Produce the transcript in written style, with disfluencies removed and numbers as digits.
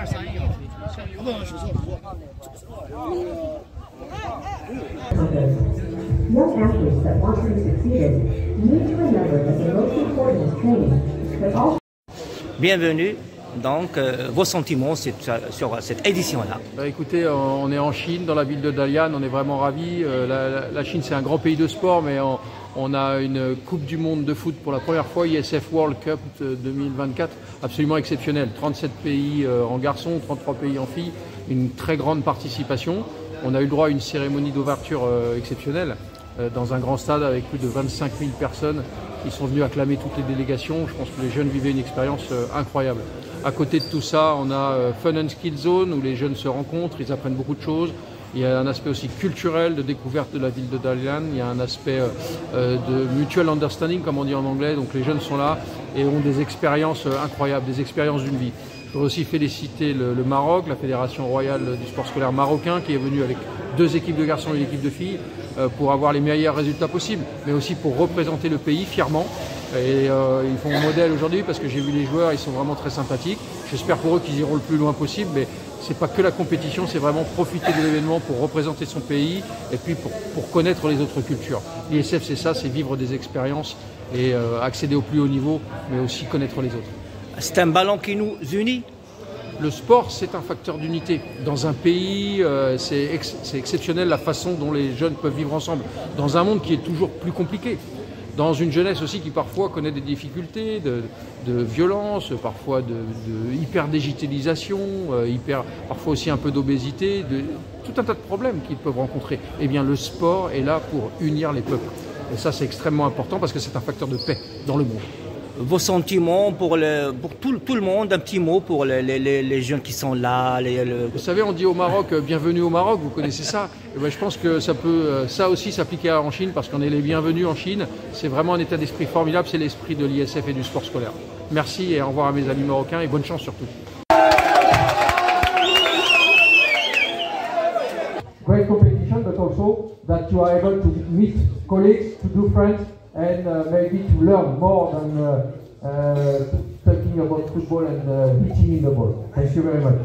Young athletes that want to be succeeded need to remember that the most important is training, but also. Bienvenue. Donc, vos sentiments sur cette édition-là? Écoutez, on est en Chine, dans la ville de Dalian, on est vraiment ravis. La Chine, c'est un grand pays de sport, mais on a une Coupe du Monde de foot pour la première fois, ISF World Cup 2024, absolument exceptionnelle. 37 pays en garçons, 33 pays en filles, une très grande participation. On a eu le droit à une cérémonie d'ouverture exceptionnelle dans un grand stade avec plus de 25 000 personnes qui sont venues acclamer toutes les délégations. Je pense que les jeunes vivaient une expérience incroyable. À côté de tout ça, on a Fun and Skill Zone où les jeunes se rencontrent, ils apprennent beaucoup de choses. Il y a un aspect aussi culturel de découverte de la ville de Dalian. Il y a un aspect de mutual understanding, comme on dit en anglais. Donc les jeunes sont là et ont des expériences incroyables, des expériences d'une vie. Je voudrais aussi féliciter le Maroc, la Fédération royale du sport scolaire marocain, qui est venue avec 2 équipes de garçons et une équipe de filles pour avoir les meilleurs résultats possibles, mais aussi pour représenter le pays fièrement. Et ils font un modèle aujourd'hui parce que j'ai vu les joueurs, ils sont vraiment très sympathiques. J'espère pour eux qu'ils iront le plus loin possible, mais c'est pas que la compétition, c'est vraiment profiter de l'événement pour représenter son pays et puis pour connaître les autres cultures. L'ISF, c'est ça, c'est vivre des expériences et accéder au plus haut niveau, mais aussi connaître les autres. C'est un ballon qui nous unit. Le sport, c'est un facteur d'unité. Dans un pays, c'est exceptionnel la façon dont les jeunes peuvent vivre ensemble. Dans un monde qui est toujours plus compliqué. Dans une jeunesse aussi qui parfois connaît des difficultés, de violence, parfois de hyper-digitalisation, parfois aussi un peu d'obésité, tout un tas de problèmes qu'ils peuvent rencontrer. Eh bien, le sport est là pour unir les peuples. Et ça, c'est extrêmement important parce que c'est un facteur de paix dans le monde. Vos sentiments pour tout le monde, un petit mot pour les jeunes qui sont là. Vous savez, on dit au Maroc, bienvenue au Maroc, vous connaissez ça. Et ben, je pense que ça aussi s'appliquer en Chine parce qu'on est les bienvenus en Chine. C'est vraiment un état d'esprit formidable, c'est l'esprit de l'ISF et du sport scolaire. Merci et au revoir à mes amis marocains et bonne chance surtout. Great competition, but also that you are able to meet colleagues, to do friends, and maybe to learn more than talking about football and hitting in the ball. Thank you very much.